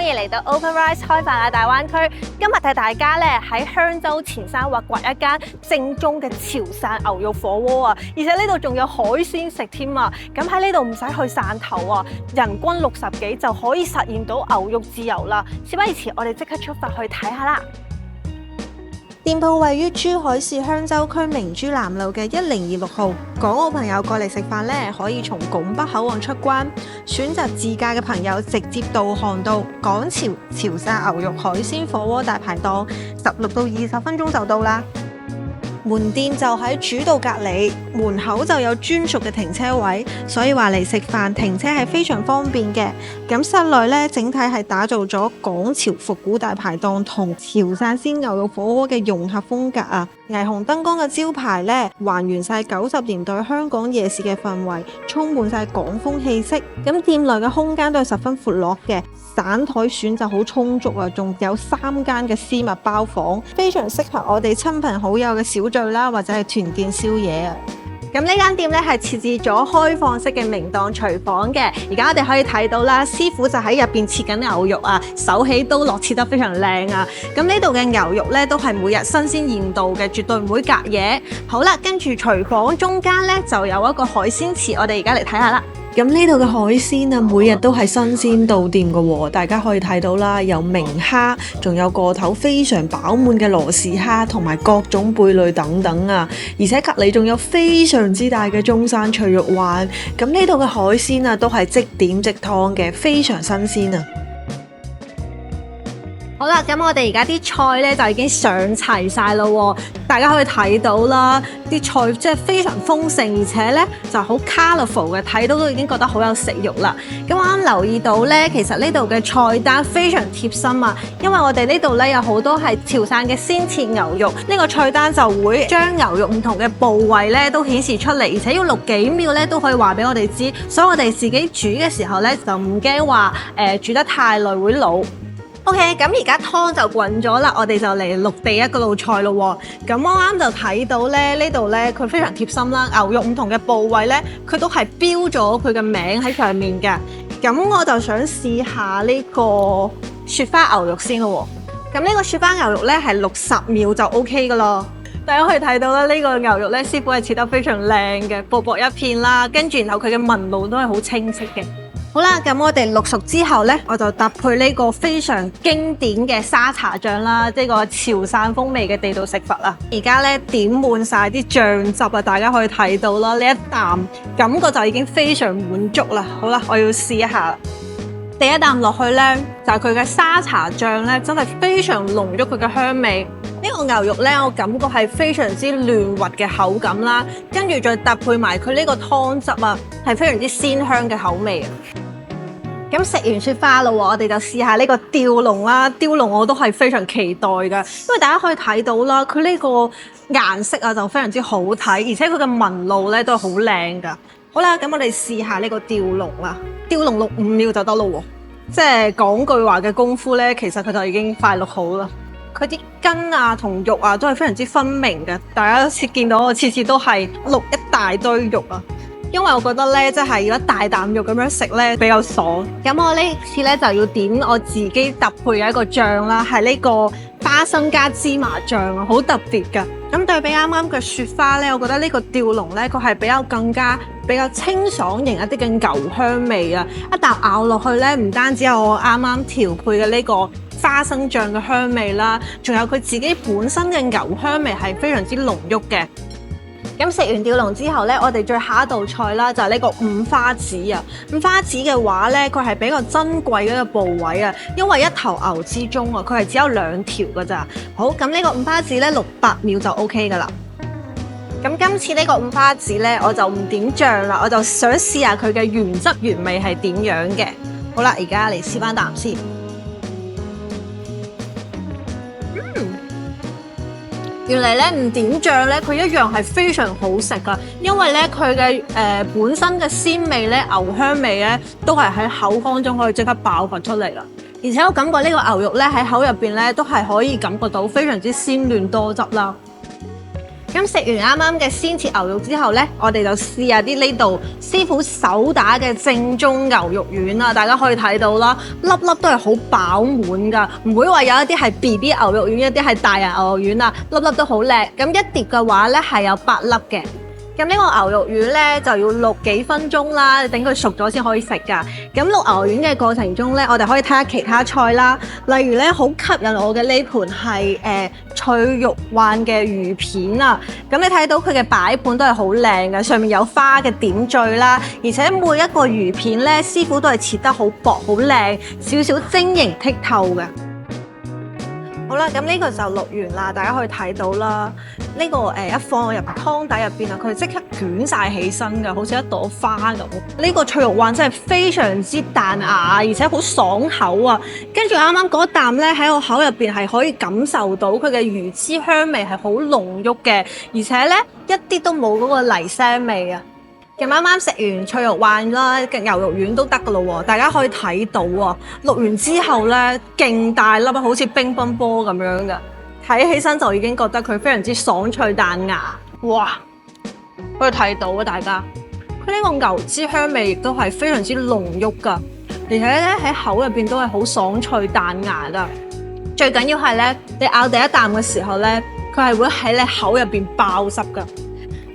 迎嚟到 OpenRice 開發啊大灣區。今日帶大家咧喺香洲前山挖掘一間正宗嘅潮汕牛肉火鍋啊！而且呢度仲有海鮮食添啊！咁喺呢度唔使去汕頭啊，人均60幾就可以實現到牛肉自由啦！事不宜遲，我哋即刻出發去睇下啦！店鋪位於珠海市香洲區明珠南路嘅1026號，港澳朋友過嚟食飯呢，可以從拱北口岸出關，選擇自駕嘅朋友直接導航到港潮潮汕牛肉海鮮火鍋大排檔，16到20分鐘就到啦。門店就喺主道隔離，門口就有專屬嘅停車位，所以話嚟食飯停車係非常方便嘅。咁室內呢，整體係打造咗港潮復古大排檔同潮汕鮮牛肉火鍋嘅融合風格啊！霓虹燈光嘅招牌呢，還原晒90年代香港夜市嘅氛圍，充滿晒港風氣息。咁店內嘅空間都係十分闊落嘅，散台選擇好充足啊，仲有3間嘅私密包房，非常適合我哋親朋好友嘅小聚啦，或者係團建宵夜啊。咁呢間店咧係設置咗開放式嘅明檔廚房嘅，而家我哋可以睇到啦，師傅就喺入邊切緊牛肉啊，手起刀落切得非常靚啊！咁呢度嘅牛肉咧都係每日新鮮現到嘅，絕對唔會隔夜。好啦，跟住廚房中間咧就有一個海鮮池，我哋而家嚟睇下啦。咁呢度嘅海鮮啊，每日都係新鮮到店嘅喎，大家可以睇到啦，有明蝦，仲有個頭非常飽滿嘅羅氏蝦，同埋各種貝類等等啊！而且隔離仲有非常之大嘅中山脆肉環。咁呢度嘅海鮮啊，都係即點即湯嘅，非常新鮮啊！好啦，咁我哋而家啲菜咧就已經上齊晒咯，大家可以睇到啦，啲菜即係非常豐盛，而且咧就好 colourful 嘅，睇到都已經覺得好有食慾啦。咁我啱留意到咧，其實呢度嘅菜單非常貼心啊，因為我哋呢度咧有好多係潮汕嘅鮮切牛肉，呢個菜單就會將牛肉唔同嘅部位咧都顯示出嚟，而且要錄幾秒咧都可以話俾我哋知，所以我哋自己煮嘅時候咧就唔驚話煮得太耐會老。OK， 咁而家湯就滾咗啦，我哋就嚟錄第一個道菜咯喎。咁我啱就睇到咧，呢度咧佢非常貼心啦，牛肉唔同嘅部位咧，佢都係標咗佢嘅名喺上面嘅。咁我就想試下呢個雪花牛肉先咯喎。咁呢個雪花牛肉咧係60秒就 OK 噶咯。大家可以睇到啦，呢個牛肉咧師傅係切得非常靚嘅，薄薄一片啦，跟住然後佢嘅紋路都係好清晰嘅。好啦，咁我哋錄熟之後呢，我就搭配呢個非常經典嘅沙茶醬啦，呢個潮汕風味嘅地道食法啦。而家呢，點滿晒啲醬汁啊，大家可以睇到啦，呢一啖感覺就已經非常滿足啦。好啦，我要試一下。第一啖落去呢，就係佢嘅沙茶醬呢，真係非常濃郁佢嘅香味。呢個牛肉呢，我感覺係非常之嫩滑嘅口感啦，跟住再搭配埋佢呢個湯汁啊，係非常之鮮香嘅口味啊。咁食完雪花啦，我哋就試下呢個吊龍啦。吊龍我都係非常期待㗎，因為大家可以睇到啦，佢呢個顏色啊就非常之好睇，而且佢嘅紋路咧都係好靚㗎。好啦，咁我哋試下呢個吊龍啦。吊龍錄5秒就得咯喎，即係講句話嘅功夫咧，其實佢就已經快錄好啦。佢啲筋啊同肉啊都係非常之分明嘅，大家見到我次次都係錄一大堆肉啊。因為我覺得咧，即係如果大啖肉咁樣食咧比較爽。咁我呢次咧就要點我自己特配嘅一個醬啦，係呢個花生加芝麻醬啊，好特別㗎。咁對比啱啱嘅雪花咧，我覺得呢個吊龍咧，佢係比較清爽型一啲嘅牛香味啊！一啖咬落去咧，唔單止有我啱啱調配嘅呢個花生醬嘅香味啦，仲有佢自己本身嘅牛香味係非常之濃郁嘅。咁食完吊龍之後呢，我哋最下一道菜啦，就係呢個五花子啊！五花子嘅話呢，佢係比較珍貴嘅一個部位啊，因為一頭牛之中啊，佢係只有2條㗎咋。好，咁呢個五花子呢，68秒就 OK 㗎啦。咁今次呢個五花子呢，我就唔點醬啦，我就想試下佢嘅原汁原味係點樣嘅。好啦，而家嚟試翻啖先。原嚟咧唔點醬咧，佢一樣係非常好食噶，因為咧佢嘅本身嘅鮮味咧，牛香味咧，都係喺口腔中可以即刻爆發出嚟啦。而且我感覺呢個牛肉咧喺口入邊咧，都係可以感覺到非常之鮮嫩多汁啦。咁食完啱啱嘅鮮切牛肉之後呢，我哋就試下啲呢度師傅手打嘅正宗牛肉丸啦。大家可以睇到啦，粒粒都係好飽滿㗎，唔會話有一啲係 BB 牛肉丸，一啲係大人牛肉丸啊，粒粒都好靚。咁一碟嘅話呢係有8粒嘅。咁呢個牛肉丸咧就要淥幾分鐘啦，等佢熟咗先可以食㗎。咁淥牛肉丸嘅過程中咧，我哋可以睇下其他菜啦。例如咧，好吸引我嘅呢盤係脆肉鯇嘅魚片啊。咁你睇到佢嘅擺盤都係好靚嘅，上面有花嘅點綴啦，而且每一個魚片咧，師傅都係切得好薄、好靚，少少晶瑩剔透嘅。好啦，咁呢個就淥完啦，大家可以睇到啦。呢個一放入湯底入邊啊，佢即刻捲晒起身㗎，好似一朵花咁。呢個脆肉鯇真係非常之彈牙，而且好爽口啊！跟住啱啱嗰啖咧喺我口入邊係可以感受到佢嘅魚脂香味係好濃郁嘅，而且咧一啲都冇嗰個泥腥味啊！咁啱啱食完脆肉鯇啦，嘅牛肉丸都得噶咯喎，大家可以睇到啊，淥完之後咧勁大粒啊，好似乒乓波咁樣嘅，睇起身就已經覺得佢非常之爽脆彈牙，哇！可以睇到啊，大家佢呢個牛脂香味亦都係非常之濃郁噶，而且咧喺口入邊都係好爽脆彈牙噶。最緊要係咧，你咬第一啖嘅時候咧，佢係會喺你口入邊爆汁噶。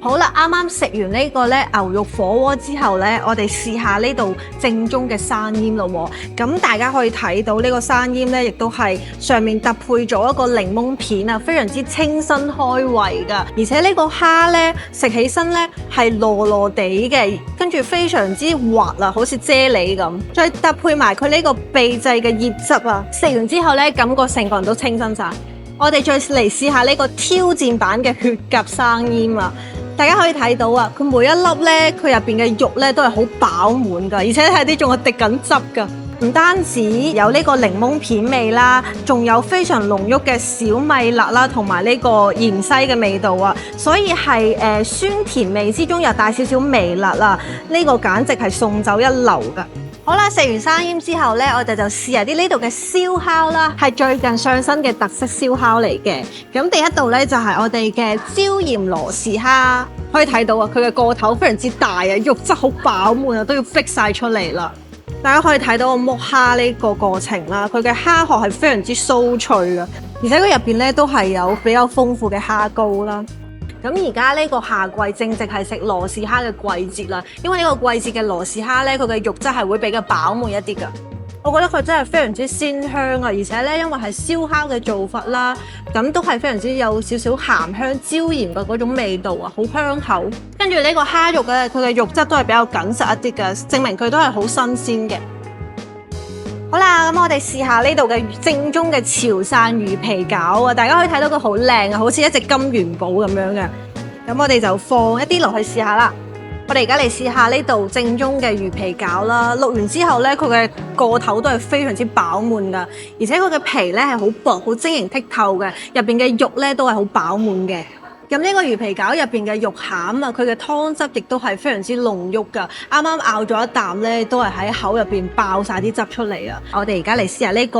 好啦，啱啱食完呢個咧牛肉火鍋之後咧，我哋試下呢度正宗嘅生腌咯喎。咁大家可以睇到呢個生腌咧，亦都係上面搭配咗一個檸檬片啊，非常之清新開胃噶。而且呢個蝦咧食起身咧係糯糯地嘅，跟住非常之滑啊，好似啫喱咁。再搭配埋佢呢個秘製嘅椰汁啊，食完之後咧感覺成個人都清新晒。我哋再嚟試下呢個挑戰版嘅血蛤生腌啊！大家可以睇到啊，佢每一粒咧，佢入邊嘅肉咧都係好飽滿噶，而且睇啲仲係滴緊汁噶。唔單止有呢個檸檬片味啦，仲有非常濃郁嘅小米辣啦，同埋呢個芫茜嘅味道啊，所以係酸甜味之中又帶少少微辣啊！呢個簡直係送酒一流噶。好啦，食完生腌之後呢，我哋就試下啲呢度嘅燒烤啦，係最近上新嘅特色燒烤嚟嘅。咁第一道呢，就係我哋嘅椒鹽螺絲蝦，可以睇到啊，佢嘅個頭非常之大啊，肉質好飽滿啊，都要逼晒出嚟啦。大家可以睇到我剝蝦呢個過程啦，佢嘅蝦殼係非常之酥脆嘅，而且佢入邊呢，都係有比較豐富嘅蝦膏啦。咁而家呢個夏季正值係食羅氏蝦嘅季節啦，因為呢個季節嘅羅氏蝦呢，佢嘅肉質係會比較飽滿一啲㗎。我覺得佢真係非常之鮮香啊，而且呢，因為係燒烤嘅做法啦，咁都係非常之有少少鹹香椒鹽嘅嗰種味道啊，好香口。跟住呢個蝦肉咧，佢嘅肉質都係比較緊實一啲嘅，證明佢都係好新鮮嘅。好啦，咁我哋試下呢度嘅正宗嘅潮汕魚皮餃啊！大家可以睇到佢好靚啊，好似一隻金元寶咁樣嘅。咁我哋就放一啲落去試下啦。我哋而家嚟試下呢度正宗嘅魚皮餃啦。淥完之後呢，佢嘅個頭都係非常之飽滿噶，而且佢嘅皮呢係好薄、好晶瑩剔透嘅，入邊嘅肉呢都係好飽滿嘅。咁呢個魚皮餃入邊嘅肉餡啊，佢嘅湯汁亦都係非常之濃郁㗎。啱啱咬咗一啖咧，都係喺口入邊爆晒啲汁出嚟啊！我哋而家嚟試下呢個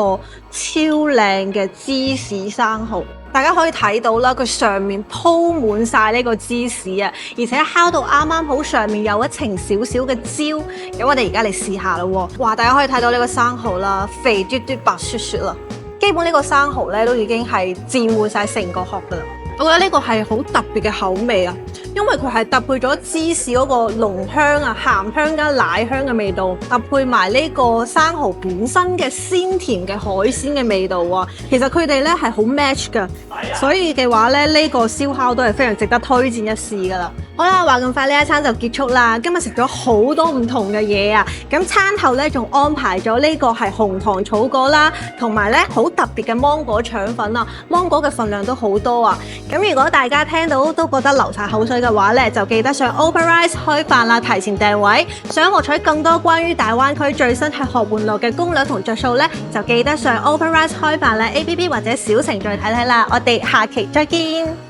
超靚嘅芝士生蠔，大家可以睇到啦，佢上面鋪滿晒呢個芝士啊，而且烤到啱啱好，上面有一層少少嘅焦。咁我哋而家嚟試下啦喎！哇，大家可以睇到呢個生蠔啦，肥嘟嘟白雪雪啦，基本呢個生蠔咧都已經係佔滿晒成個殼㗎啦。我覺得呢個係好特別嘅口味啊，因為佢係搭配咗芝士嗰個濃香啊、鹹香加奶香嘅味道，搭配埋呢個生蠔本身嘅鮮甜嘅海鮮嘅味道啊，其實佢哋咧係好 match 㗎，所以嘅話咧呢個燒烤都係非常值得推薦一試㗎啦。好啦，話咁快呢一餐就結束啦。今日食咗好多唔同嘅嘢啊，咁餐後咧仲安排咗呢個係紅糖草果啦，同埋咧好特別嘅芒果腸粉啊，芒果嘅份量都好多啊。咁如果大家聽到都覺得流晒口水嘅話咧，就記得上 OpenRice 開飯啦，提前訂位。想獲取更多關於大灣區最新吃喝玩樂嘅攻略同着數咧，就記得上 OpenRice 開飯啦 APP 或者小程序睇睇啦。我哋下期再見。